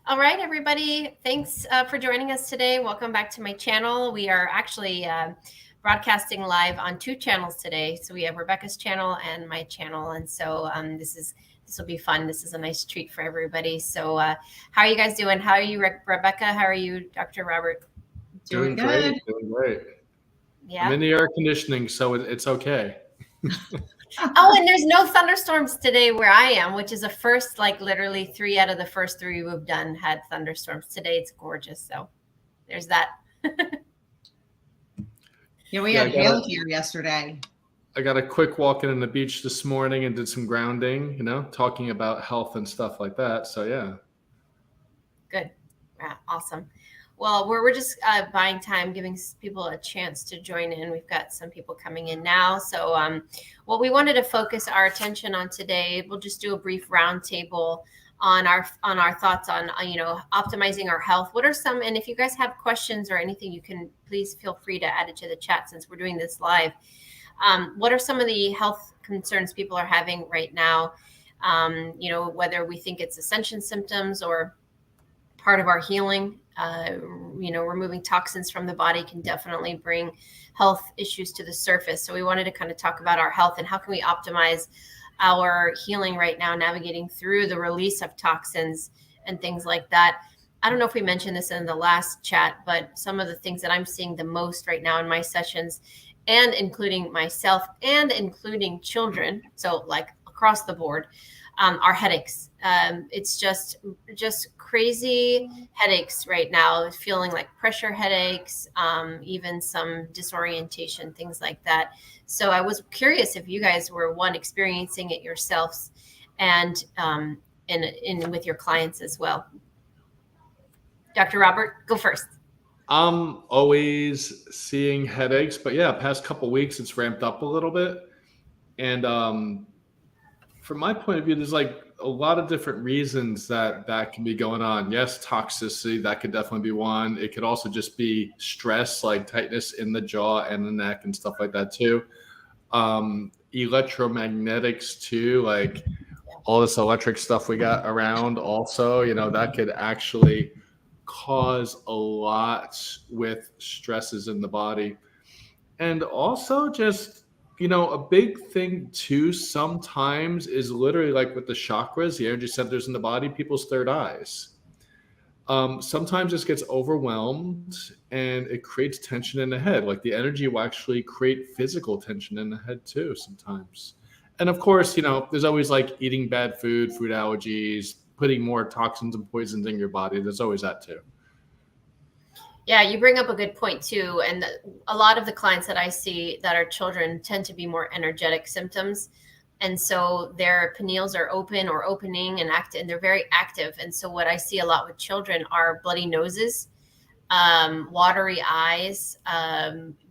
All right, everybody. Thanks for joining us today. Welcome back to my channel. We are actually broadcasting live on two channels today. So we have Rebecca's channel and my channel. And so this will be fun. This is a nice treat for everybody. So how are you guys doing? How are you, Rebecca? How are you, Dr. Robert? Doing great. Yeah. I'm in the air conditioning, so it's okay. Oh, and there's no thunderstorms today where I am, which is a first. Like literally 3 out of the first 3 we've done had thunderstorms. Today it's gorgeous. So there's that. Yeah, we had hail here yesterday. I got a quick walk in on the beach this morning and did some grounding, talking about health and stuff like that. So yeah. Good. Yeah, awesome. Well, we're just buying time, giving people a chance to join in. We've got some people coming in now. So what we wanted to focus our attention on today, we'll just do a brief roundtable on our thoughts on, optimizing our health. What are some, and if you guys have questions or anything, you can please feel free to add it to the chat since we're doing this live. What are some of the health concerns people are having right now? Whether we think it's ascension symptoms or part of our healing. Removing toxins from the body can definitely bring health issues to the surface. So we wanted to kind of talk about our health and how can we optimize our healing right now, navigating through the release of toxins and things like that. I don't know if we mentioned this in the last chat, but some of the things that I'm seeing the most right now in my sessions, and including myself and including children, so like across the board, are headaches. It's just crazy headaches right now, feeling like pressure headaches, even some disorientation, things like that. So I was curious if you guys were experiencing it yourselves and with your clients as well. Dr. Robert, go first. I'm always seeing headaches, but yeah, past couple of weeks it's ramped up a little bit. And from my point of view, there's like a lot of different reasons that can be going on. Yes, toxicity, that could definitely be one. It could also just be stress, like tightness in the jaw and the neck and stuff like that too. Electromagnetics too, like all this electric stuff we got around also, that could actually cause a lot with stresses in the body. And also just a big thing too sometimes is literally like with the chakras, the energy centers in the body, people's third eyes. Sometimes this gets overwhelmed and it creates tension in the head. Like the energy will actually create physical tension in the head too sometimes. And of course, there's always like eating bad food allergies, putting more toxins and poisons in your body. There's always that too. Yeah, you bring up a good point too. And a lot of the clients that I see that are children tend to be more energetic symptoms. And so their pineals are open or opening and active, and they're very active. And so what I see a lot with children are bloody noses, watery eyes,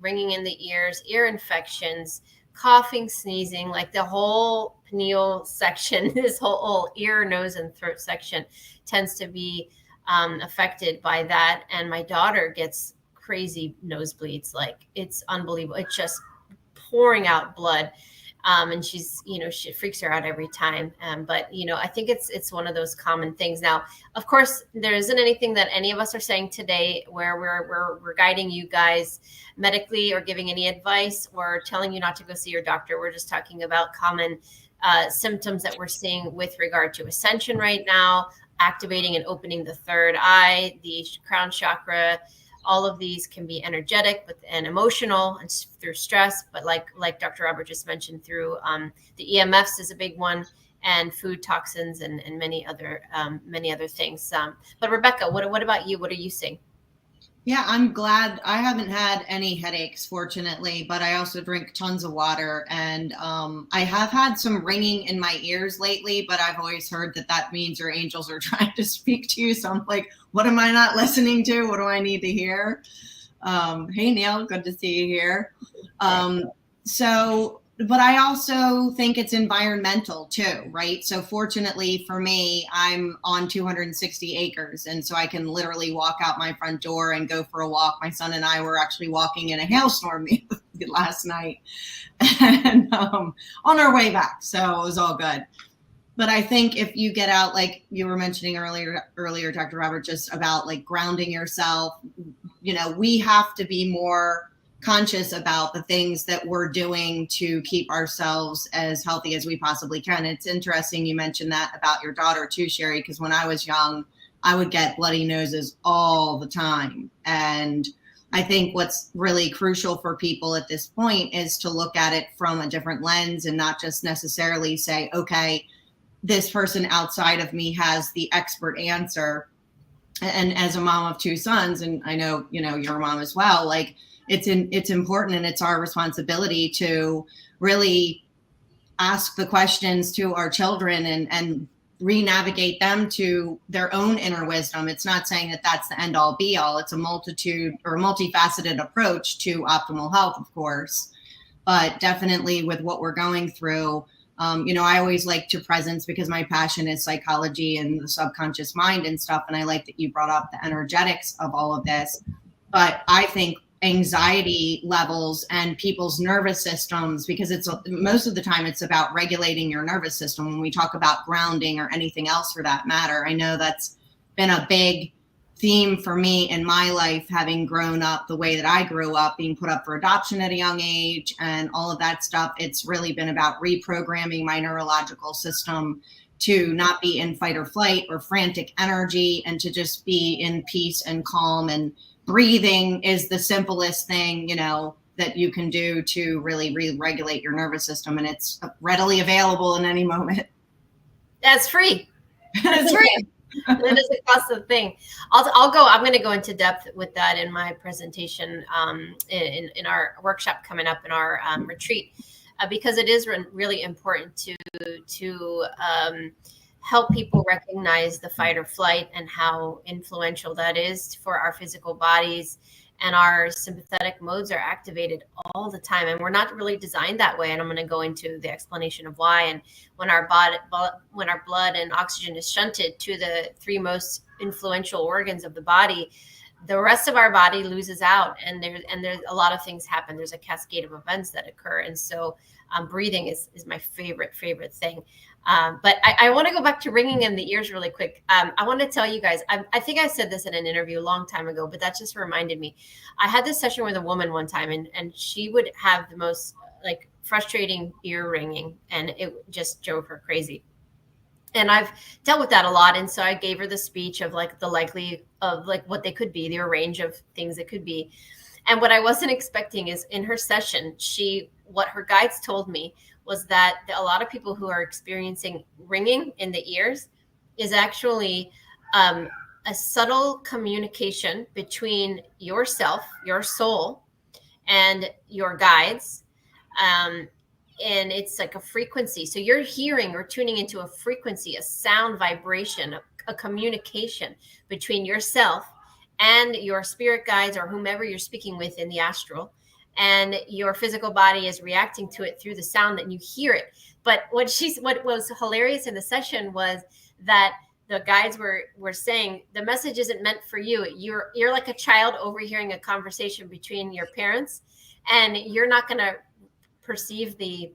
ringing in the ears, ear infections, coughing, sneezing, like the whole pineal section, this whole ear, nose, and throat section tends to be affected by that. And my daughter gets crazy nosebleeds. Like it's unbelievable. It's just pouring out blood. And she's, she freaks her out every time. But I think it's one of those common things. Now, of course, there isn't anything that any of us are saying today where we're guiding you guys medically or giving any advice or telling you not to go see your doctor. We're just talking about common symptoms that we're seeing with regard to ascension right now, activating and opening the third eye, the crown chakra. All of these can be energetic and emotional and through stress, but like Dr. Robert just mentioned, through the EMFs is a big one, and food toxins and many other things. But Rebecca, what about you? What are you seeing? Yeah, I'm glad I haven't had any headaches, fortunately, but I also drink tons of water. And I have had some ringing in my ears lately, but I've always heard that means your angels are trying to speak to you. So I'm like, what am I not listening to? What do I need to hear? Hey, Neil, good to see you here. But I also think it's environmental too, right? So fortunately for me, I'm on 260 acres. And so I can literally walk out my front door and go for a walk. My son and I were actually walking in a hailstorm last night and on our way back. So it was all good. But I think if you get out, like you were mentioning earlier, Dr. Robert, just about like grounding yourself, you know, we have to be more conscious about the things that we're doing to keep ourselves as healthy as we possibly can. It's interesting you mentioned that about your daughter too, Sherri, because when I was young, I would get bloody noses all the time. And I think what's really crucial for people at this point is to look at it from a different lens and not just necessarily say, okay, this person outside of me has the expert answer. And as a mom of two sons, and I know, you know, you're a mom as well, like it's important and it's our responsibility to really ask the questions to our children and re-navigate them to their own inner wisdom. It's not saying that that's the end all be all. It's a multitude or multifaceted approach to optimal health, of course, but definitely with what we're going through. You know, I always like to presence because my passion is psychology and the subconscious mind and stuff. And I like that you brought up the energetics of all of this. But I think anxiety levels and people's nervous systems, because it's most of the time it's about regulating your nervous system when we talk about grounding or anything else for that matter. I know that's been a big theme for me in my life, having grown up the way that I grew up, being put up for adoption at a young age and all of that stuff. It's really been about reprogramming my neurological system to not be in fight or flight or frantic energy and to just be in peace and calm. And breathing is the simplest thing, you know, that you can do to really re-regulate your nervous system. And it's readily available in any moment. That's free. That's free. That doesn't cost a thing. I'm going to go into depth with that in my presentation in our workshop coming up in our retreat, because it is really important to help people recognize the fight or flight and how influential that is for our physical bodies. And our sympathetic modes are activated all the time. And we're not really designed that way. And I'm going to go into the explanation of why. And when our blood and oxygen is shunted to the three most influential organs of the body, the rest of our body loses out. And there's a lot of things happen. There's a cascade of events that occur. And so breathing is my favorite thing. But I want to go back to ringing in the ears really quick. I want to tell you guys, I think I said this in an interview a long time ago, but that just reminded me. I had this session with a woman one time and she would have the most like frustrating ear ringing and it just drove her crazy. And I've dealt with that a lot. And so I gave her the speech of like the likely of like what they could be, the range of things it could be. And what I wasn't expecting is in her session, what her guides told me was that a lot of people who are experiencing ringing in the ears is actually a subtle communication between yourself, your soul, and your guides. And it's like a frequency. So you're hearing or tuning into a frequency, a sound vibration, a communication between yourself and your spirit guides or whomever you're speaking with in the astral. And your physical body is reacting to it through the sound and you hear it. But what was hilarious in the session was that the guides were saying the message isn't meant for you. You're like a child overhearing a conversation between your parents, and you're not going to perceive the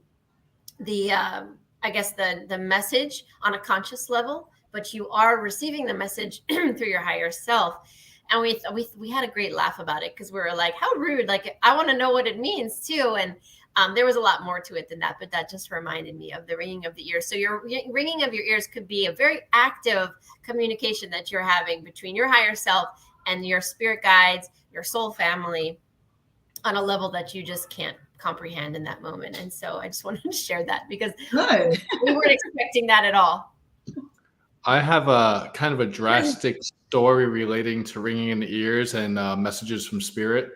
message on a conscious level, but you are receiving the message through your higher self. And we had a great laugh about it because we were like, how rude. Like, I want to know what it means too. And there was a lot more to it than that, but that just reminded me of the ringing of the ears. So your ringing of your ears could be a very active communication that you're having between your higher self and your spirit guides, your soul family on a level that you just can't comprehend in that moment. And so I just wanted to share that because we weren't expecting that at all. I have a kind of a drastic story relating to ringing in the ears and messages from spirit.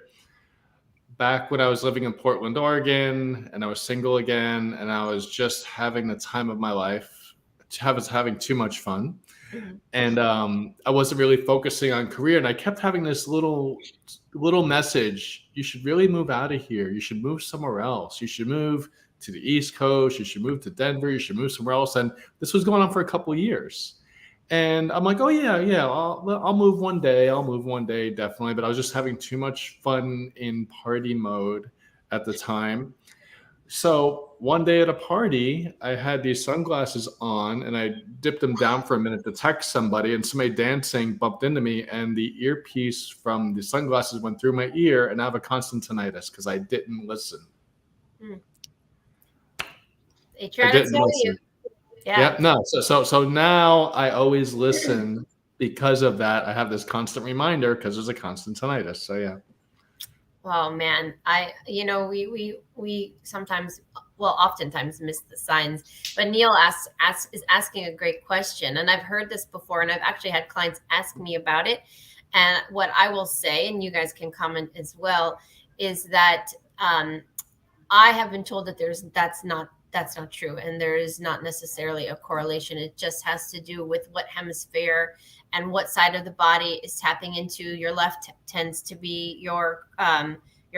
Back when I was living in Portland, Oregon, and I was single again, and I was just having the time of my life. I was having too much fun. Mm-hmm. And I wasn't really focusing on career. And I kept having this little message. You should really move out of here. You should move somewhere else. You should move to the East Coast. You should move to Denver. You should move somewhere else. And this was going on for a couple of years. And I'm like, oh, yeah, I'll move one day. I'll move one day, definitely. But I was just having too much fun in party mode at the time. So one day at a party, I had these sunglasses on and I dipped them down for a minute to text somebody, and somebody dancing bumped into me, and the earpiece from the sunglasses went through my ear, and I have a constant tinnitus because I didn't listen. They try to tell you. Yeah. No. So now I always listen because of that. I have this constant reminder because there's a constant tinnitus. So yeah. Oh man, we sometimes, well, oftentimes miss the signs. But Neil is asking a great question, and I've heard this before, and I've actually had clients ask me about it. And what I will say, and you guys can comment as well, is that I have been told that that's not true, and there is not necessarily a correlation. It just has to do with what hemisphere and what side of the body is tapping into. Your left tends to be your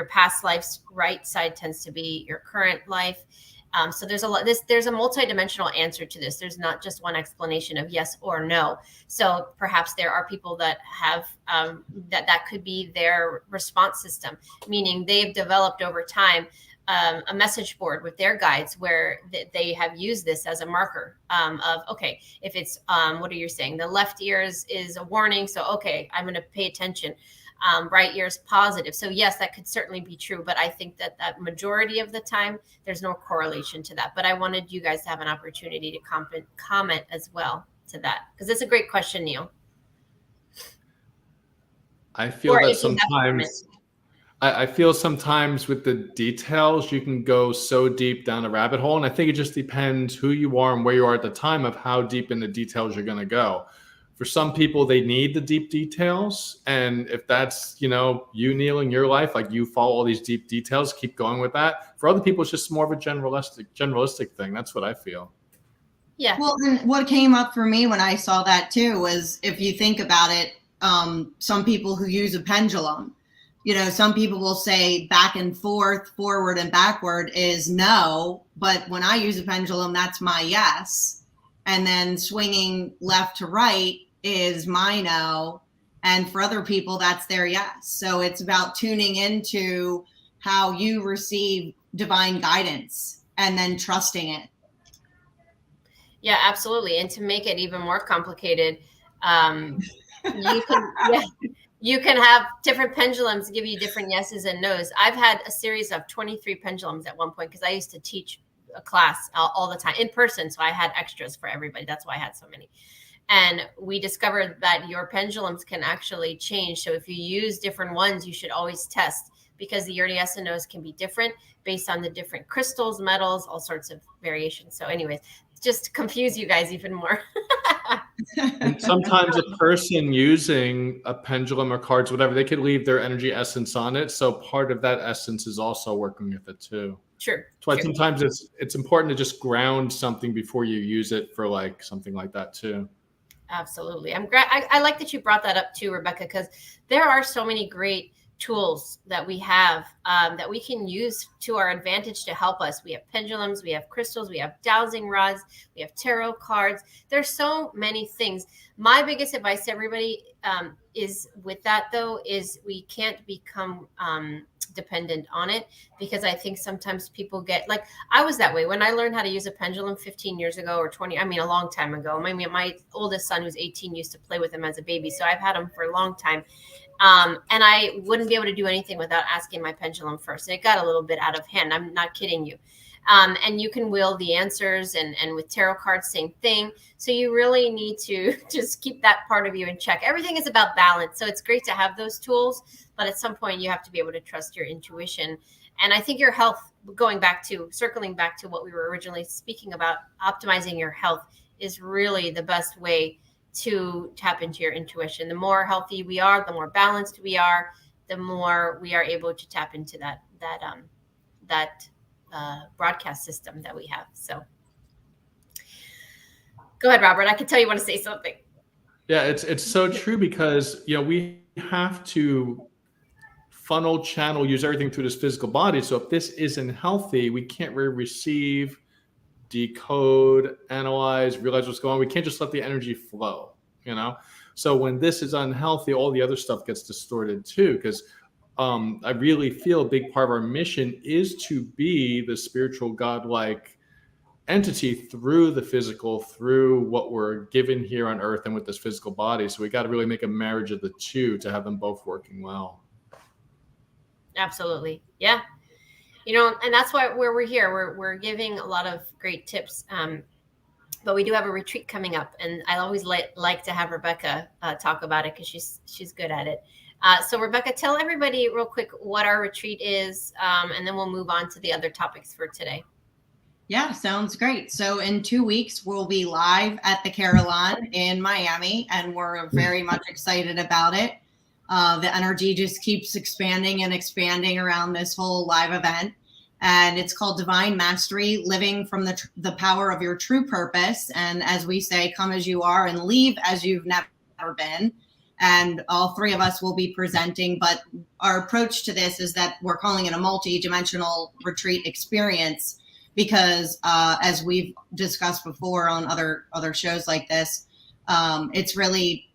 past life's, right side tends to be your current life. So there's a multidimensional answer to this. There's not just one explanation of yes or no. So perhaps there are people that have that could be their response system, meaning they've developed over time a message board with their guides where they have used this as a marker of, okay, if it's, what are you saying? The left ear is a warning. So, okay, I'm going to pay attention. Right ear is positive. So yes, that could certainly be true. But I think that majority of the time, there's no correlation to that. But I wanted you guys to have an opportunity to comment as well to that, because it's a great question, Neil. I feel sometimes with the details, you can go so deep down a rabbit hole. And I think it just depends who you are and where you are at the time of how deep in the details you're going to go. For some people, they need the deep details. And if that's, you, Neil, in your life, like you follow all these deep details, keep going with that. For other people, it's just more of a generalistic thing. That's what I feel. Yeah. Well, and what came up for me when I saw that too was, if you think about it, some people who use a pendulum, some people will say back and forth, forward and backward is no, but when I use a pendulum, that's my yes. And then swinging left to right is my no. And for other people, that's their yes. So it's about tuning into how you receive divine guidance and then trusting it. Yeah, absolutely. And to make it even more complicated, you can have different pendulums give you different yeses and nos. I've had a series of 23 pendulums at one point because I used to teach a class all the time in person. So I had extras for everybody. That's why I had so many. And we discovered that your pendulums can actually change. So if you use different ones, you should always test, because your yes and nos can be different based on the different crystals, metals, all sorts of variations. So anyways, just to confuse you guys even more. And sometimes a person using a pendulum or cards, whatever, they could leave their energy essence on it. So part of that essence is also working with it too. Sure. That's why sometimes it's important to just ground something before you use it for like something like that too. Absolutely. I like that you brought that up too, Rebecca, because there are so many great tools that we have that we can use to our advantage to help us. We have pendulums, we have crystals, we have dowsing rods, we have tarot cards. There's so many things. My biggest advice to everybody is with that though, is we can't become dependent on it, because I think sometimes people get like, I was that way when I learned how to use a pendulum 15 years ago or 20, a long time ago. My oldest son, who's 18, used to play with him as a baby. So I've had him for a long time. And I wouldn't be able to do anything without asking my pendulum first. And it got a little bit out of hand. I'm not kidding you. And you can will the answers, and with tarot cards, same thing. So you really need to just keep that part of you in check. Everything is about balance. So it's great to have those tools, but at some point you have to be able to trust your intuition. And I think your health, circling back to what we were originally speaking about, optimizing your health is really the best way to tap into your intuition. The more healthy we are, the more balanced we are, the more we are able to tap into that broadcast system that we have. So go ahead, Robert. I can tell you want to say something. Yeah, it's so true, because we have to funnel, channel, use everything through this physical body. So if this isn't healthy, we can't really receive, decode, analyze, realize what's going on. We can't just let the energy flow, So when this is unhealthy, all the other stuff gets distorted too, because I really feel a big part of our mission is to be the spiritual godlike entity through the physical, through what we're given here on earth and with this physical body. So we got to really make a marriage of the two to have them both working well. Absolutely. Yeah. You know, and that's why we're here. We're giving a lot of great tips. But we do have a retreat coming up, and I always like to have Rebecca talk about it because she's good at it. So Rebecca, tell everybody real quick what our retreat is, and then we'll move on to the other topics for today. Yeah, sounds great. So in 2 weeks, we'll be live at the Carillon in Miami, and we're very much excited about it. The energy just keeps expanding and expanding around this whole live event. And it's called Divine Mastery, living from the power of your true purpose. And as we say, come as you are and leave as you've never been. And all three of us will be presenting. But our approach to this is that we're calling it a multi-dimensional retreat experience because as we've discussed before on other shows like this, it's really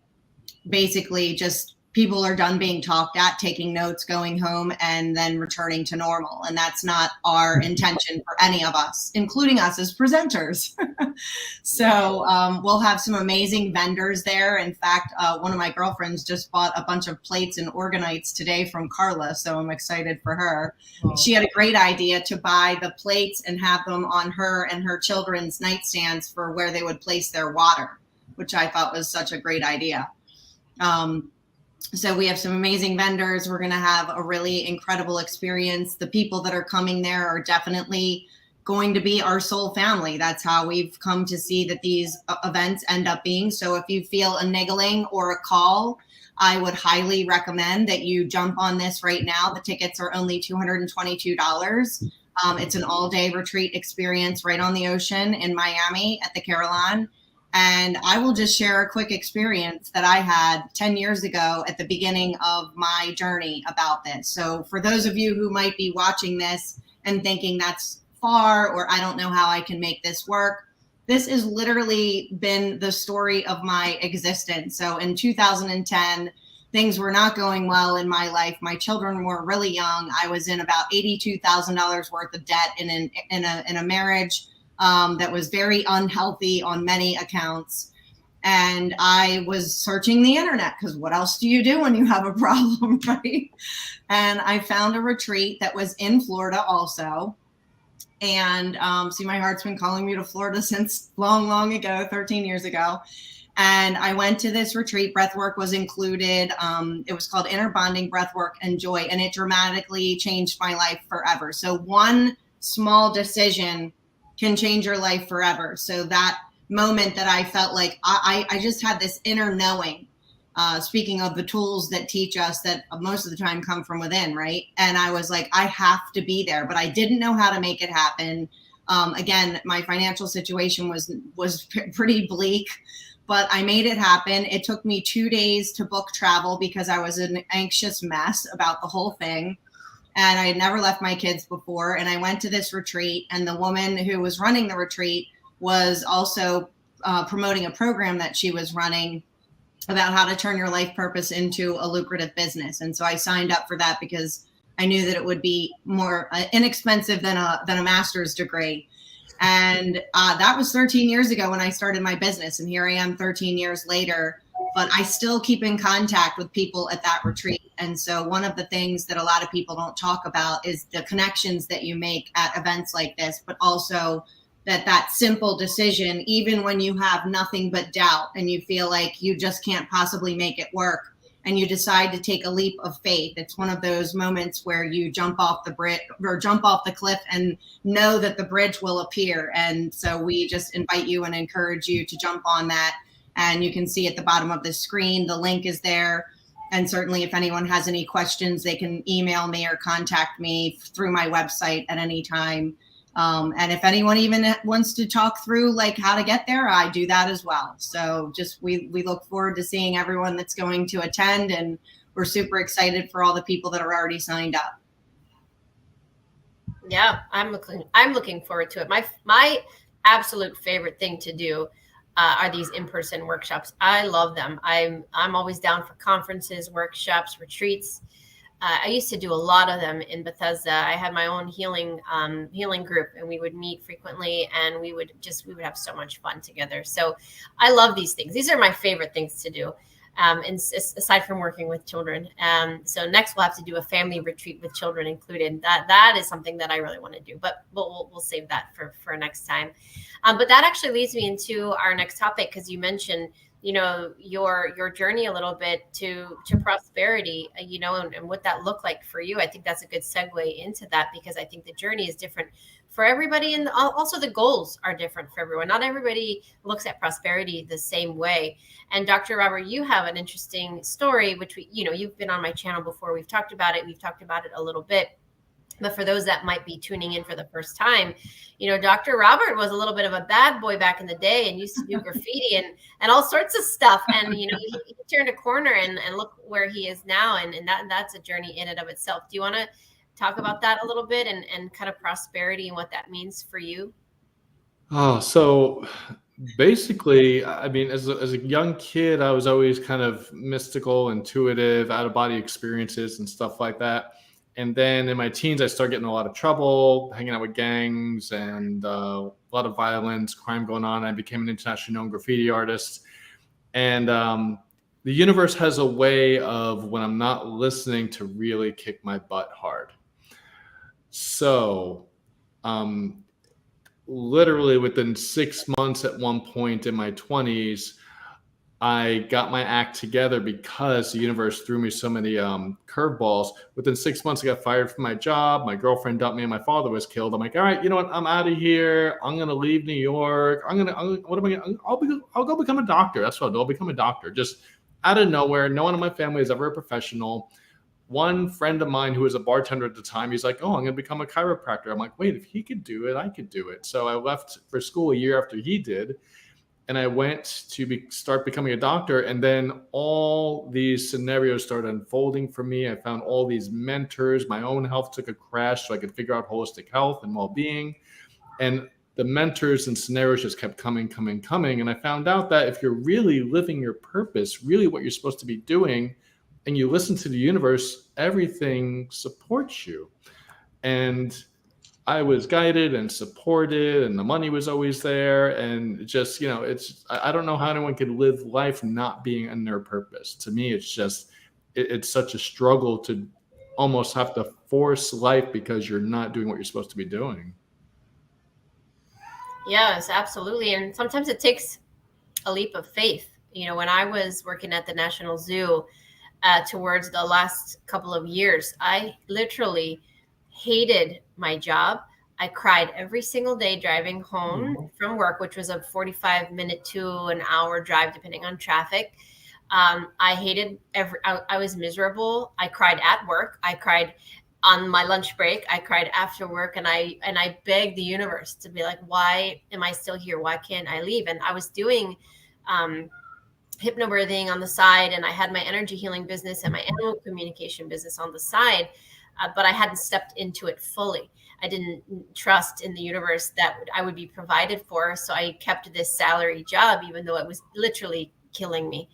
basically just people are done being talked at, taking notes, going home, and then returning to normal. And that's not our intention for any of us, including us as presenters. So we'll have some amazing vendors there. In fact, one of my girlfriends just bought a bunch of plates and organites today from Carla, so I'm excited for her. She had a great idea to buy the plates and have them on her and her children's nightstands for where they would place their water, which I thought was such a great idea. So we have some amazing vendors. We're going to have a really incredible experience. The people that are coming there are definitely going to be our soul family. That's how we've come to see that these events end up being. So if you feel a niggling or a call, I would highly recommend that you jump on this right now. The tickets are only $222. It's an all-day retreat experience right on the ocean in Miami at the Carillon. And I will just share a quick experience that I had 10 years ago at the beginning of my journey about this. So for those of you who might be watching this and thinking that's far, or I don't know how I can make this work, this has literally been the story of my existence. So in 2010, things were not going well in my life. My children were really young. I was in about $82,000 worth of debt in a marriage that was very unhealthy on many accounts. And I was searching the internet because what else do you do when you have a problem, right? And I found a retreat that was in Florida also. And see, my heart's been calling me to Florida since long ago, 13 years ago. And I went to this retreat. Breathwork was included. It was called Inner Bonding, Breathwork, and Joy. And it dramatically changed my life forever. So one small decision can change your life forever. So that moment that I felt like I just had this inner knowing, speaking of the tools that teach us that most of the time come from within, right? And I was like, I have to be there, but I didn't know how to make it happen. Again, my financial situation was pretty bleak, but I made it happen. It took me 2 days to book travel because I was an anxious mess about the whole thing. And I had never left my kids before. And I went to this retreat, and the woman who was running the retreat was also promoting a program that she was running about how to turn your life purpose into a lucrative business. And so I signed up for that because I knew that it would be more inexpensive than a master's degree. And that was 13 years ago when I started my business. And here I am 13 years later. But I still keep in contact with people at that retreat. And so one of the things that a lot of people don't talk about is the connections that you make at events like this, but also that simple decision, even when you have nothing but doubt and you feel like you just can't possibly make it work and you decide to take a leap of faith. It's one of those moments where you jump off the bridge or jump off the cliff and know that the bridge will appear. And so we just invite you and encourage you to jump on that. And you can see at the bottom of the screen, the link is there. And certainly if anyone has any questions, they can email me or contact me through my website at any time. And if anyone even wants to talk through like how to get there, I do that as well. So just we look forward to seeing everyone that's going to attend. And we're super excited for all the people that are already signed up. Yeah, I'm looking forward to it. My absolute favorite thing to do are these in-person workshops. I love them. I'm always down for conferences, workshops, retreats. I used to do a lot of them in Bethesda. I had my own healing group, and we would meet frequently, and we would have so much fun together. So I love these things. These are my favorite things to do. And aside from working with children. So next we'll have to do a family retreat with children included. That is something that I really want to do, but we'll save that for next time. But that actually leads me into our next topic, because you mentioned, your journey a little bit to prosperity, and what that looked like for you. I think that's a good segue into that, because I think the journey is different for everybody, and also the goals are different for everyone. Not everybody looks at prosperity the same way. And Dr. Robert, you have an interesting story, which you've been on my channel before. We've talked about it a little bit. But for those that might be tuning in for the first time, Dr. Robert was a little bit of a bad boy back in the day and used to do graffiti and all sorts of stuff. And, he turned a corner and look where he is now. And that's a journey in and of itself. Do you want to talk about that a little bit and kind of prosperity and what that means for you? Oh, so basically, I mean, as a young kid, I was always kind of mystical, intuitive, out of body experiences and stuff like that. And then in my teens, I started getting in a lot of trouble, hanging out with gangs and a lot of violence, crime going on. I became an internationally known graffiti artist. And the universe has a way of, when I'm not listening, to really kick my butt hard. So literally within 6 months at one point in my 20s, I got my act together because the universe threw me so many curveballs. Within 6 months, I got fired from my job. My girlfriend dumped me, and my father was killed. I'm like, all right, you know what? I'm out of here. I'm gonna leave New York. I'll go become a doctor. That's what I'll do. I'll become a doctor. Just out of nowhere. No one in my family is ever a professional. One friend of mine who was a bartender at the time, he's like, oh, I'm gonna become a chiropractor. I'm like, wait, if he could do it, I could do it. So I left for school a year after he did. And I went to start becoming a doctor. And then all these scenarios started unfolding for me. I found all these mentors. My own health took a crash so I could figure out holistic health and well-being. And the mentors and scenarios just kept coming. And I found out that if you're really living your purpose, really what you're supposed to be doing, and you listen to the universe, everything supports you. And I was guided and supported, and the money was always there. And just, I don't know how anyone could live life not being in their purpose. To me, it's just, it's such a struggle to almost have to force life because you're not doing what you're supposed to be doing. Yes, absolutely. And sometimes it takes a leap of faith. When I was working at the National Zoo towards the last couple of years, I literally hated my job. I cried every single day driving home from work, which was a 45-minute to an hour drive, depending on traffic. I hated I was miserable. I cried at work. I cried on my lunch break. I cried after work, and I begged the universe to be like, why am I still here? Why can't I leave? And I was doing hypnobirthing on the side, and I had my energy healing business and my animal communication business on the side. But I hadn't stepped into it fully. I didn't trust in the universe that I would be provided for. So I kept this salary job, even though it was literally killing me.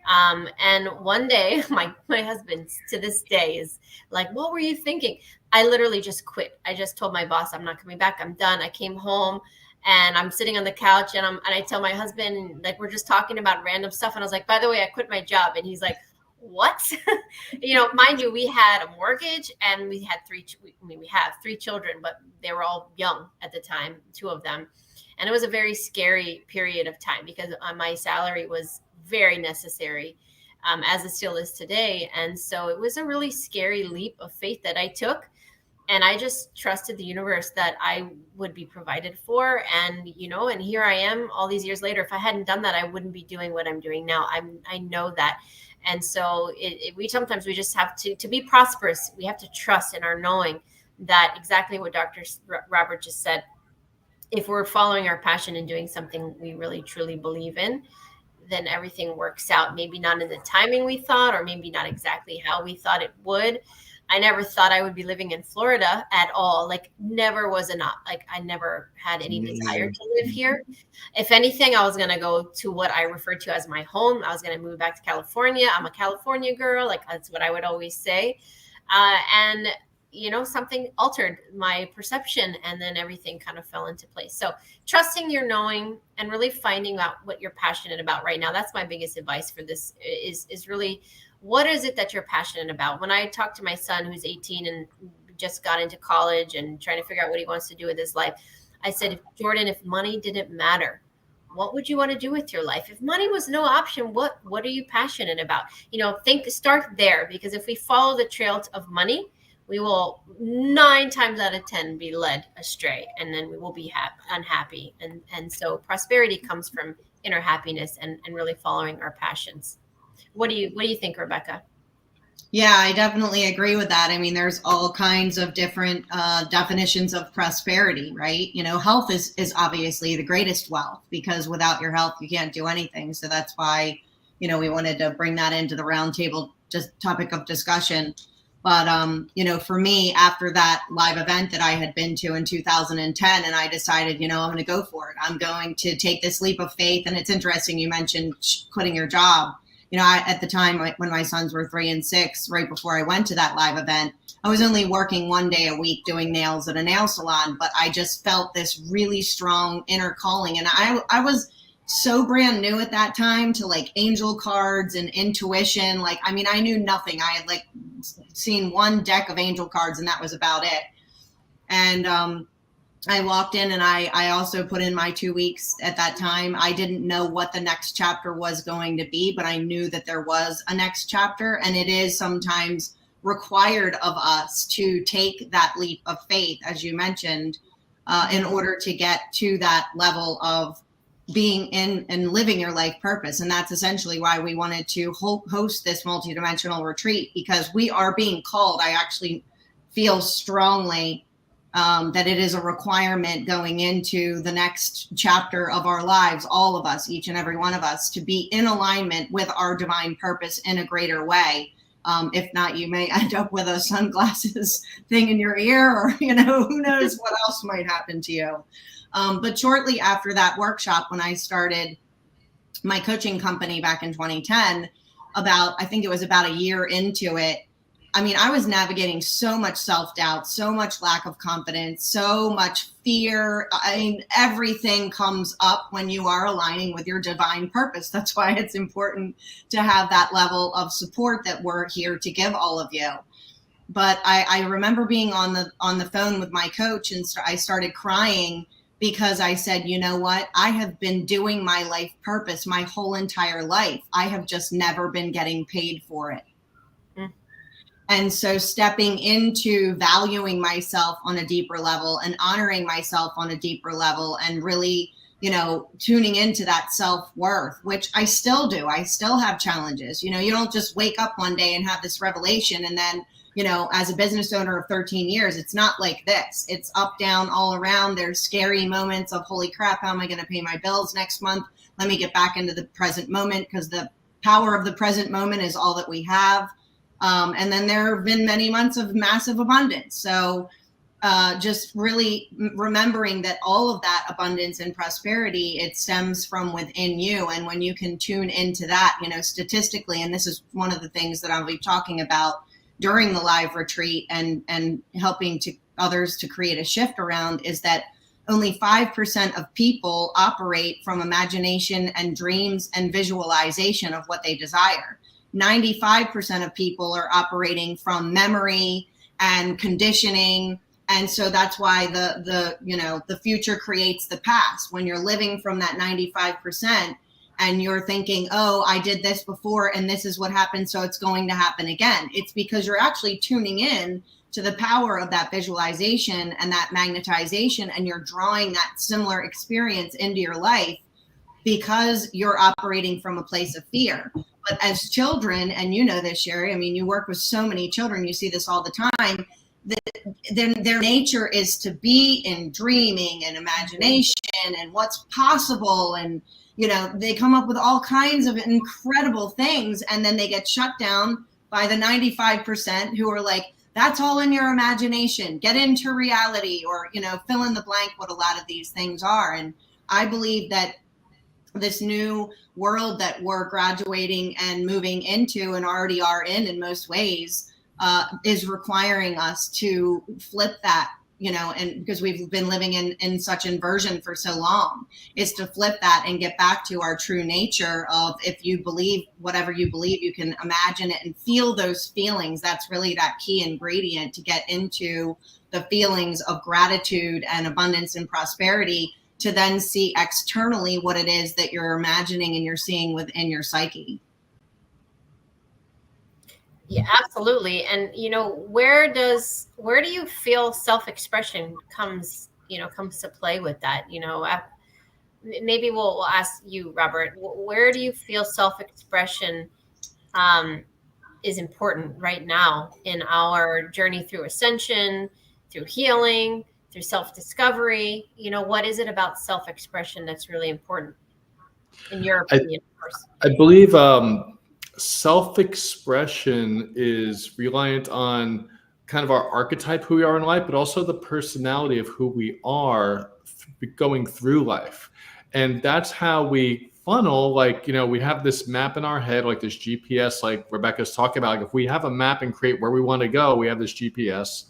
And one day, my husband to this day is like, what were you thinking? I literally just quit. I just told my boss, I'm not coming back. I'm done. I came home and I'm sitting on the couch and I tell my husband, like, we're just talking about random stuff. And I was like, by the way, I quit my job. And he's like, what? Mind you, we had a mortgage and we have 3 children, but they were all young at the time, 2 of them. And it was a very scary period of time because my salary was very necessary, as it still is today. And so it was a really scary leap of faith that I took. And I just trusted the universe that I would be provided for. And, and here I am all these years later. If I hadn't done that, I wouldn't be doing what I'm doing now. I know that. And so we just have to be prosperous. We have to trust in our knowing that exactly what Dr. Robert just said. If we're following our passion and doing something we really truly believe in, then everything works out. Maybe not in the timing we thought, or maybe not exactly how we thought it would. I never thought I would be living in Florida at all. Like, never was I never had any desire to live here. If anything, I was going to go to what I refer to as my home. I was going to move back to California. I'm a California girl. Like, that's what I would always say. And something altered my perception, and then everything kind of fell into place. So trusting your knowing and really finding out what you're passionate about right now. That's my biggest advice for this is really, what is it that you're passionate about? When I talk to my son, who's 18 and just got into college and trying to figure out what he wants to do with his life, I said, Jordan, if money didn't matter, what would you want to do with your life? If money was no option, what are you passionate about? Start there, because if we follow the trail of money, we will 9 times out of 10 be led astray, and then we will be unhappy. And so prosperity comes from inner happiness and really following our passions. What do you think, Rebecca? Yeah, I definitely agree with that. I mean, there's all kinds of different definitions of prosperity, right? Health is obviously the greatest wealth, because without your health, you can't do anything. So that's why, we wanted to bring that into the roundtable topic of discussion. But, for me, after that live event that I had been to in 2010, and I decided, I'm going to go for it. I'm going to take this leap of faith. And it's interesting, you mentioned quitting your job. At the time when my sons were 3 and 6, right before I went to that live event, I was only working 1 day a week doing nails at a nail salon, but I just felt this really strong inner calling. And I was so brand new at that time to like angel cards and intuition. I knew nothing. I had seen 1 deck of angel cards, and that was about it. And I walked in, and I also put in my 2 weeks at that time. I didn't know what the next chapter was going to be, but I knew that there was a next chapter, and it is sometimes required of us to take that leap of faith, as you mentioned, in order to get to that level of being in and living your life purpose. And that's essentially why we wanted to host this multidimensional retreat, because we are being called. I actually feel strongly that it is a requirement going into the next chapter of our lives, all of us, each and every one of us, to be in alignment with our divine purpose in a greater way. If not, you may end up with a sunglasses thing in your ear, or, who knows what else might happen to you. But shortly after that workshop, when I started my coaching company back in 2010, I think it was about a year into it, I was navigating so much self-doubt, so much lack of confidence, so much fear. Everything comes up when you are aligning with your divine purpose. That's why it's important to have that level of support that we're here to give all of you. But I remember being on the phone with my coach, and I started crying, because I said, you know what? I have been doing my life purpose my whole entire life. I have just never been getting paid for it. And so stepping into valuing myself on a deeper level and honoring myself on a deeper level, and really, tuning into that self-worth, which I still do. I still have challenges. You don't just wake up one day and have this revelation, and then, as a business owner of 13 years, it's not like this. It's up, down, all around. There's scary moments of, holy crap, how am I going to pay my bills next month? Let me get back into the present moment, because the power of the present moment is all that we have. And then there have been many months of massive abundance. So just really remembering that all of that abundance and prosperity, it stems from within you. And when you can tune into that, statistically, and this is one of the things that I'll be talking about during the live retreat and helping others to create a shift around, is that only 5% of people operate from imagination and dreams and visualization of what they desire. 95% of people are operating from memory and conditioning. And so that's why the future creates the past. When you're living from that 95% and you're thinking, oh, I did this before and this is what happened, so it's going to happen again. It's because you're actually tuning in to the power of that visualization and that magnetization, and you're drawing that similar experience into your life because you're operating from a place of fear. But as children, and you know this, Sherri, you work with so many children, you see this all the time, their nature is to be in dreaming and imagination and what's possible. And, they come up with all kinds of incredible things, and then they get shut down by the 95% who are like, that's all in your imagination, get into reality, or, fill in the blank what a lot of these things are. And I believe that this new world that we're graduating and moving into, and already are in most ways, is requiring us to flip that, and because we've been living in such inversion for so long, is to flip that and get back to our true nature of, if you believe whatever you believe, you can imagine it and feel those feelings. That's really that key ingredient to get into the feelings of gratitude and abundance and prosperity, to then see externally what it is that you're imagining and you're seeing within your psyche. Yeah, absolutely. And where do you feel self-expression comes to play with that? Maybe we'll ask you, Robert, where do you feel self-expression is important right now in our journey through ascension, through healing, through self-discovery? What is it about self-expression that's really important in your opinion, of course? I believe self-expression is reliant on kind of our archetype, who we are in life, but also the personality of who we are going through life. And that's how we funnel, we have this map in our head, like this GPS, like Rebecca's talking about. Like, if we have a map and create where we want to go, we have this GPS.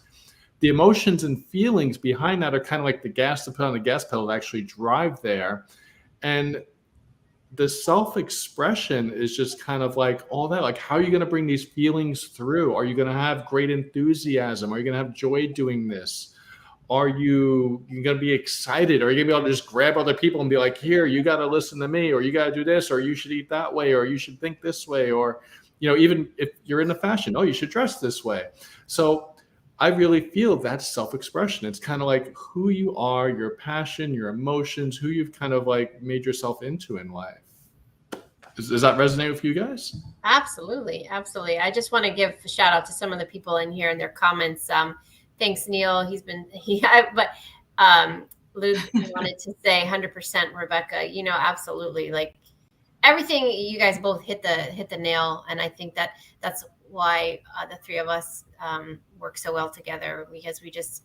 The emotions and feelings behind that are kind of like the gas to put on the gas pedal to actually drive there. And the self-expression is just kind of like all that. Like, how are you going to bring these feelings through? Are you going to have great enthusiasm? Are you going to have joy doing this? Are you going to be excited? Are you going to be able to just grab other people and be like, here, you got to listen to me, or you got to do this, or you should eat that way, or you should think this way, or, even if you're into fashion, you should dress this way. So I really feel that's self-expression. It's kind of like who you are, your passion, your emotions, who you've kind of like made yourself into in life. Does that resonate with you guys? Absolutely. Absolutely. I just want to give a shout out to some of the people in here and their comments. Thanks, Neil. But Luke wanted to say 100% Rebecca, absolutely. Like, everything you guys both hit the nail. And I think that's why the three of us work so well together, because we just,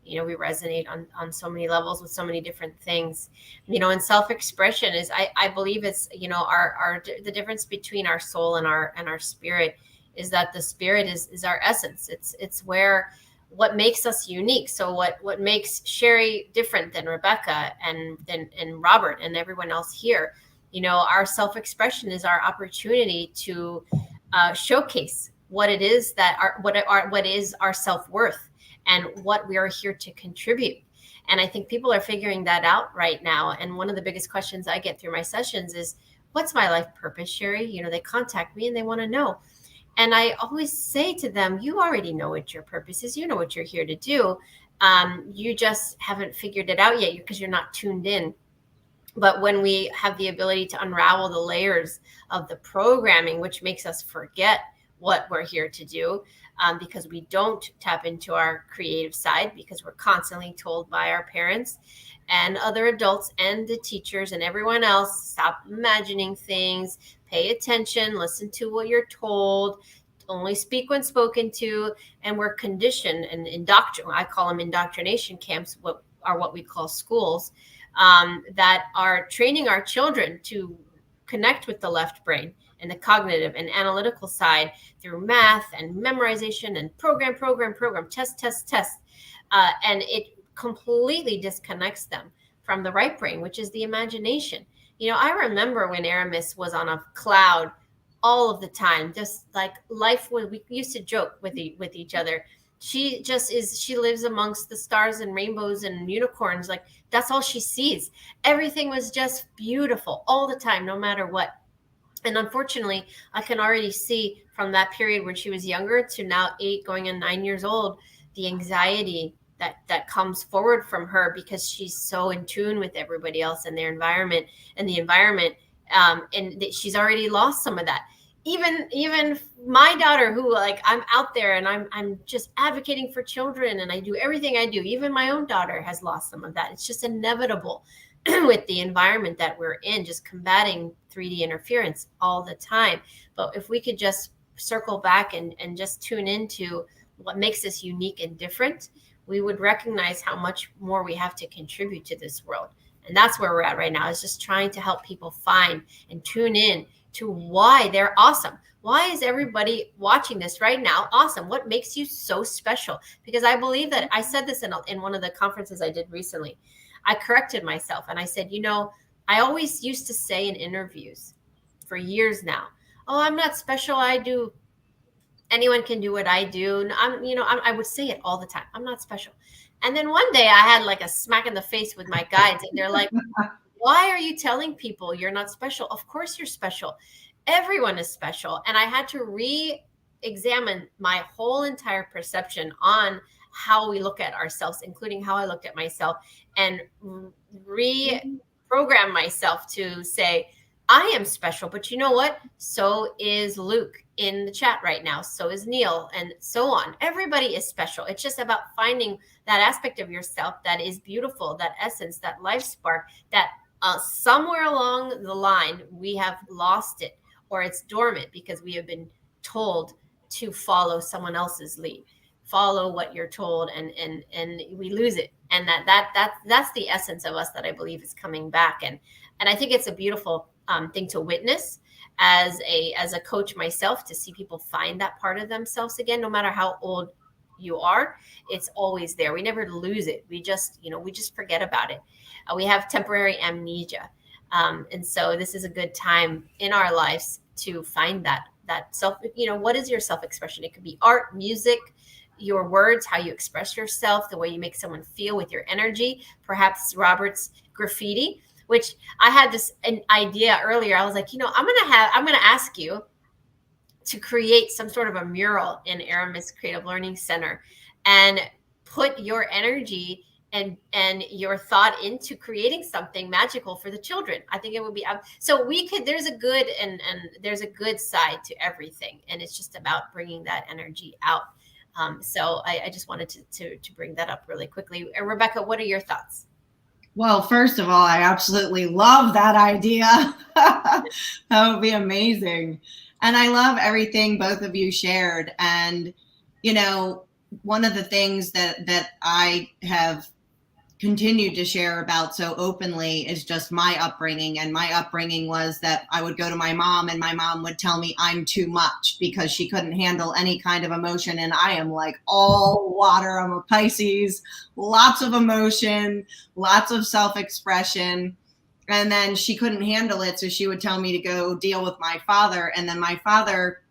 we resonate on so many levels with so many different things, and self-expression is, I believe it's, the difference between our soul and our spirit is that the spirit is our essence. It's what makes us unique. So what makes Sherri different than Rebecca and Robert and everyone else here, our self-expression is our opportunity to showcase what it is what is our self-worth and what we are here to contribute. And I think people are figuring that out right now. And one of the biggest questions I get through my sessions is, what's my life purpose, Sherri? They contact me and they want to know. And I always say to them, you already know what your purpose is. You know what you're here to do. You just haven't figured it out yet because you're not tuned in. But when we have the ability to unravel the layers of the programming, which makes us forget what we're here to do, because we don't tap into our creative side, because we're constantly told by our parents and other adults and the teachers and everyone else, stop imagining things, pay attention, listen to what you're told, only speak when spoken to. And we're conditioned and I call them indoctrination camps, what we call schools, that are training our children to connect with the left brain and the cognitive and analytical side through math and memorization and program, test. And it completely disconnects them from the right brain, which is the imagination. I remember when Aramis was on a cloud all of the time, just like life we used to joke with each other. She lives amongst the stars and rainbows and unicorns. Like, that's all she sees. Everything was just beautiful all the time, no matter what. And unfortunately, I can already see from that period when she was younger to now 8 going on 9 years old, the anxiety that comes forward from her, because she's so in tune with everybody else and their environment and the environment. And she's already lost some of that. Even my daughter, who, like, I'm out there and I'm just advocating for children and I do everything I do. Even my own daughter has lost some of that. It's just inevitable with the environment that we're in, just combating 3D interference all the time. But if we could just circle back and just tune into what makes us unique and different, we would recognize how much more we have to contribute to this world. And that's where we're at right now, is just trying to help people find and tune in to why they're awesome, Why is everybody watching this right now? Awesome. What makes you so special? Because I believe that I said this in one of the conferences I did recently. I corrected myself and I said, I always used to say in interviews for years now, oh, I'm not special. Anyone can do what I do. I would say it all the time. I'm not special. And then one day I had like a smack in the face with my guides, and they're like, why are you telling people you're not special? Of course you're special. Everyone is special. And I had to re-examine my whole entire perception on how we look at ourselves, including how I looked at myself, and reprogram myself to say, I am special. But you know what? So is Luke in the chat right now. So is Neil, and so on. Everybody is special. It's just about finding that aspect of yourself that is beautiful, that essence, that life spark, that somewhere along the line we have lost it, or it's dormant because we have been told to follow someone else's lead, follow what you're told, and we lose it. And that's the essence of us that I believe is coming back. And I think it's a beautiful thing to witness as a coach myself, to see people find that part of themselves again. No matter how old you are, it's always there. We never lose it. We just forget about it. We have temporary amnesia. And so this is a good time in our lives to find that self, what is your self-expression? It could be art, music, your words, how you express yourself, the way you make someone feel with your energy, perhaps Robert's graffiti, which I had an idea earlier. I was like, I'm going to ask you to create some sort of a mural in Aramis Creative Learning Center and put your energy and your thought into creating something magical for the children. I think it would be, so there's a good and there's a good side to everything. And it's just about bringing that energy out. So I just wanted to bring that up really quickly. Rebecca, what are your thoughts? Well, first of all, I absolutely love that idea. That would be amazing. And I love everything both of you shared. And, one of the things that I have continued to share about so openly is just my upbringing. And my upbringing was that I would go to my mom and my mom would tell me I'm too much because she couldn't handle any kind of emotion. And I am like all water. I'm a Pisces, lots of emotion, lots of self-expression. And then she couldn't handle it. So she would tell me to go deal with my father. And then my father,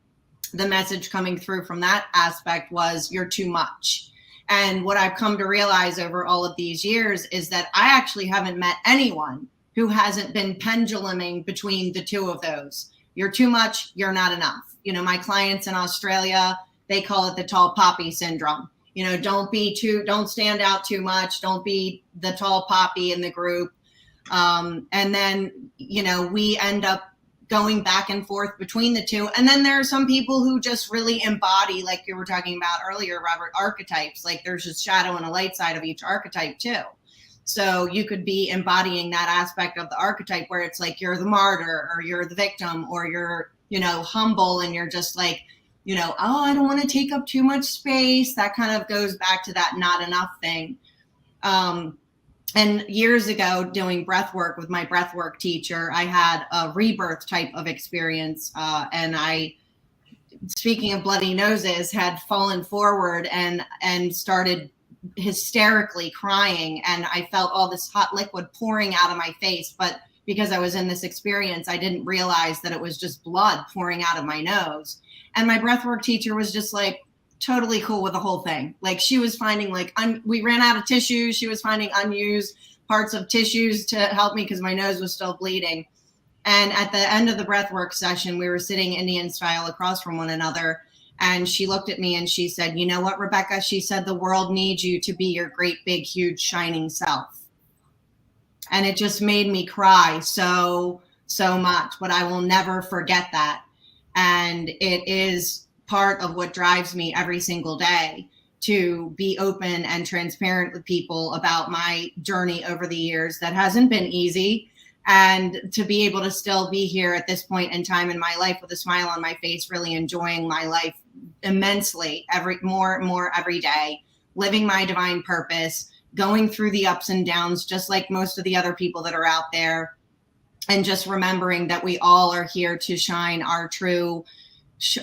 the message coming through from that aspect was, you're too much. And what I've come to realize over all of these years is that I actually haven't met anyone who hasn't been penduluming between the two of those. You're too much, you're not enough. My clients in Australia, they call it the tall poppy syndrome. Don't stand out too much. Don't be the tall poppy in the group. And then, we end up going back and forth between the two. And then there are some people who just really embody, like you were talking about earlier, Robert, archetypes. Like there's a shadow and a light side of each archetype too. So you could be embodying that aspect of the archetype where it's like you're the martyr or you're the victim or you're, humble and you're just like, oh, I don't want to take up too much space. That kind of goes back to that not enough thing. And years ago, doing breath work with my breath work teacher, I had a rebirth type of experience. And I, speaking of bloody noses, had fallen forward and started hysterically crying. And I felt all this hot liquid pouring out of my face. But because I was in this experience, I didn't realize that it was just blood pouring out of my nose. And my breathwork teacher was just like, totally cool with the whole thing. Like she was finding we ran out of tissues. She was finding unused parts of tissues to help me because my nose was still bleeding. And at the end of the breathwork session, we were sitting Indian style across from one another. And she looked at me and she said, you know what, Rebecca? She said, the world needs you to be your great, big, huge, shining self. And it just made me cry so much, but I will never forget that. And it is part of what drives me every single day to be open and transparent with people about my journey over the years. That hasn't been easy. And to be able to still be here at this point in time in my life with a smile on my face, really enjoying my life immensely, more and more every day, living my divine purpose, going through the ups and downs, just like most of the other people that are out there. And just remembering that we all are here to shine our true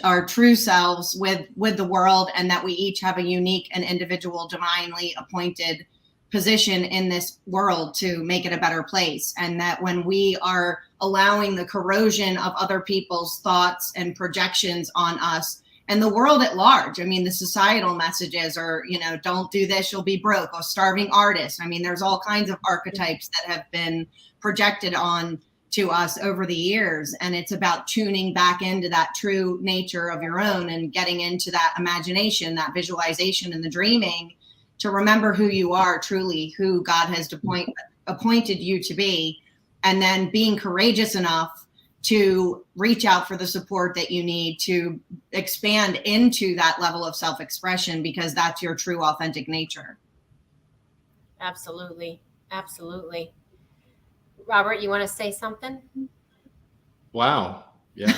our true selves with the world, and that we each have a unique and individual divinely appointed position in this world to make it a better place. And that when we are allowing the corrosion of other people's thoughts and projections on us and the world at large, I mean, the societal messages are, don't do this, you'll be broke, a starving artist. I mean, there's all kinds of archetypes that have been projected on to us over the years. And it's about tuning back into that true nature of your own and getting into that imagination, that visualization, and the dreaming to remember who you are truly, who God has appointed you to be, and then being courageous enough to reach out for the support that you need to expand into that level of self-expression, because that's your true authentic nature. Absolutely. Absolutely. Robert, you want to say something? Wow. Yeah.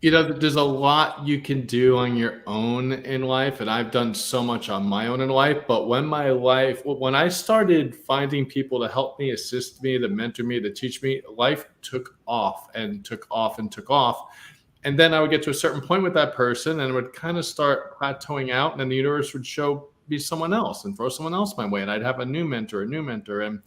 There's a lot you can do on your own in life, and I've done so much on my own in life. But when I started finding people to help me, assist me, to mentor me, to teach me, life took off and took off and took off. And then I would get to a certain point with that person and it would kind of start plateauing out, and then the universe would show me someone else and throw someone else my way, and I'd have a new mentor. And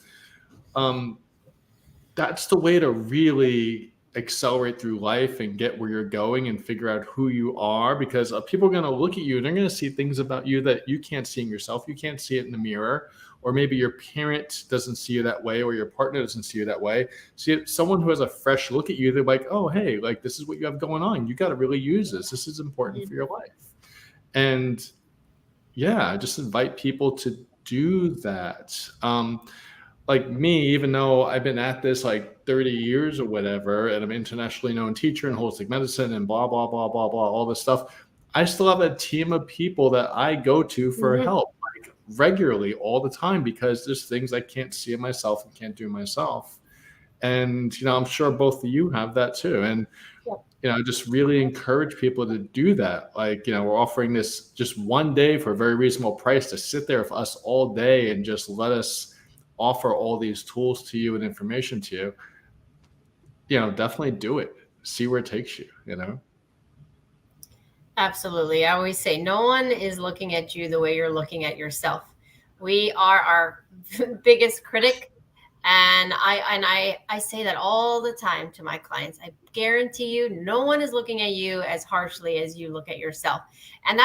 that's the way to really accelerate through life and get where you're going and figure out who you are, because people are going to look at you and they're going to see things about you that you can't see in yourself. You can't see it in the mirror, or maybe your parent doesn't see you that way, or your partner doesn't see you that way. See, someone who has a fresh look at you, they're like, oh, hey, like, this is what you have going on. You got to really use this. This is important for your life. And yeah, I just invite people to do that. Like me, even though I've been at this like 30 years or whatever, and I'm an internationally known teacher in holistic medicine and blah, blah, blah, blah, blah, all this stuff, I still have a team of people that I go to for help, like, regularly all the time, because there's things I can't see in myself and can't do myself. And, I'm sure both of you have that too. And, just really encourage people to do that. Like, we're offering this just one day for a very reasonable price to sit there with us all day and just let us offer all these tools to you and information to you. Definitely do it. See where it takes you, Absolutely. I always say no one is looking at you the way you're looking at yourself. We are our biggest critic. And I say that all the time to my clients. I guarantee you, no one is looking at you as harshly as you look at yourself. And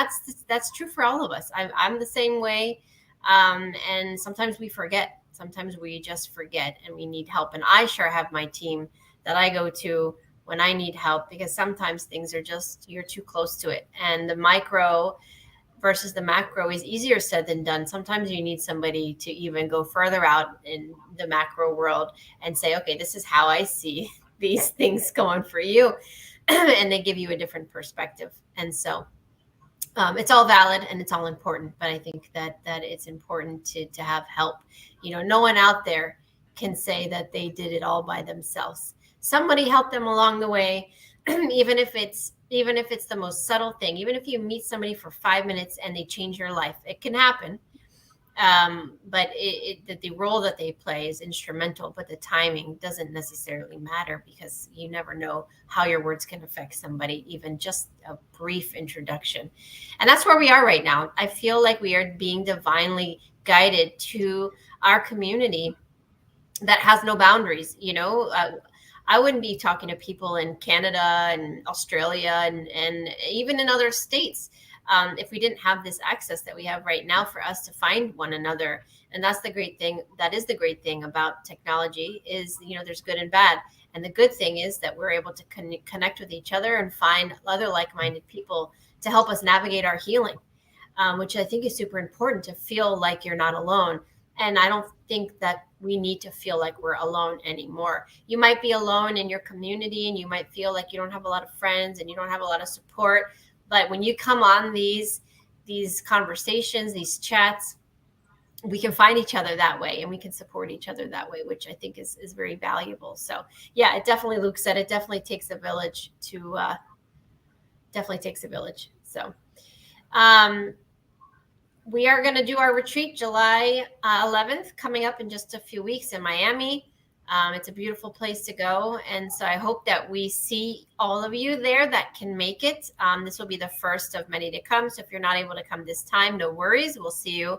that's true for all of us. I'm the same way. And sometimes we forget. Sometimes we just forget and we need help. And I sure have my team that I go to when I need help, because sometimes things are just, you're too close to it. And the micro versus the macro is easier said than done. Sometimes you need somebody to even go further out in the macro world and say, okay, this is how I see these things going for you. And they give you a different perspective. And so it's all valid and it's all important, but I think that it's important to have help. No one out there can say that they did it all by themselves. Somebody helped them along the way, even if it's the most subtle thing. Even if you meet somebody for 5 minutes and they change your life, it can happen. But the role that they play is instrumental, but the timing doesn't necessarily matter, because you never know how your words can affect somebody, even just a brief introduction. And that's where we are right now. I feel like we are being divinely guided to our community that has no boundaries. I wouldn't be talking to people in Canada and Australia and even in other states if we didn't have this access that we have right now for us to find one another. And that's the great thing. That is the great thing about technology is, there's good and bad. And the good thing is that we're able to connect with each other and find other like-minded people to help us navigate our healing, which I think is super important, to feel like you're not alone. And I don't think that we need to feel like we're alone anymore. You might be alone in your community and you might feel like you don't have a lot of friends and you don't have a lot of support. But when you come on these conversations, these chats, we can find each other that way and we can support each other that way, which I think is very valuable. So yeah, it definitely, Luke said, it definitely takes a village So we are going to do our retreat July 11th, coming up in just a few weeks in Miami. It's a beautiful place to go. And so I hope that we see all of you there that can make it. This will be the first of many to come. So if you're not able to come this time, no worries. We'll see you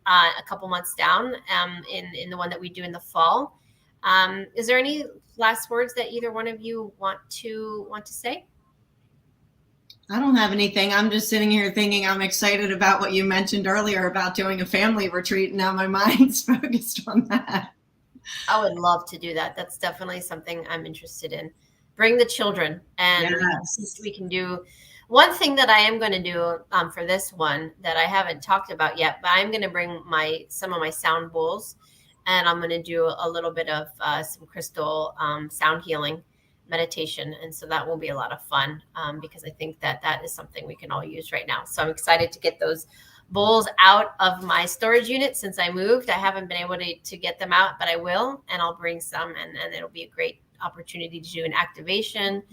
a couple months down in the one that we do in the fall. Is there any last words that either one of you want to say? I don't have anything. I'm just sitting here thinking I'm excited about what you mentioned earlier about doing a family retreat. Now my mind's focused on that. I would love to do that. That's definitely something I'm interested in. Bring the children, and Yes. we can do. One thing that I am going to do for this one that I haven't talked about yet, but I'm going to bring some of my sound bowls, and I'm going to do a little bit of some crystal sound healing meditation, and so that will be a lot of fun because I think that is something we can all use right now. So I'm excited to get those bowls out of my storage unit since I moved. I haven't been able to get them out, but I will, and I'll bring some, and it'll be a great opportunity to do an activation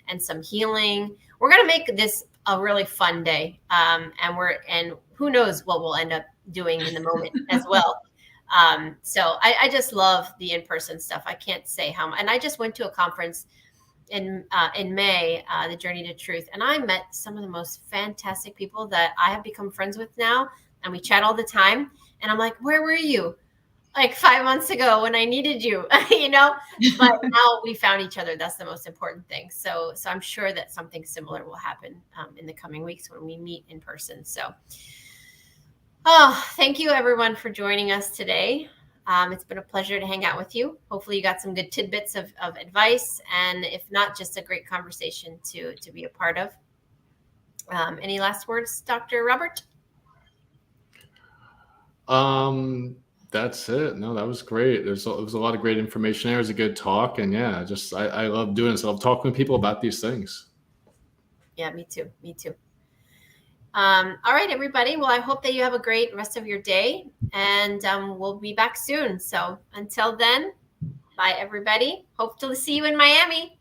and some healing. We're going to make this a really fun day. And who knows what we'll end up doing in the moment as well. So I just love the in-person stuff. I can't say how much. And I just went to a conference in May, the Journey to Truth, and I met some of the most fantastic people that I have become friends with now, and we chat all the time. And I'm like, where were you like 5 months ago when I needed you? But now we found each other. That's the most important thing. So I'm sure that something similar will happen in the coming weeks when we meet in person. So thank you everyone for joining us today. It's been a pleasure to hang out with you. Hopefully you got some good tidbits of advice, and if not, just a great conversation to be a part of. Any last words, Dr. Robert? That's it. No, that was great. There was a lot of great information there. It was a good talk, and yeah, I love doing this. I love talking to people about these things. Yeah, me too. All right, everybody. Well, I hope that you have a great rest of your day, and we'll be back soon. So until then, bye, everybody. Hope to see you in Miami.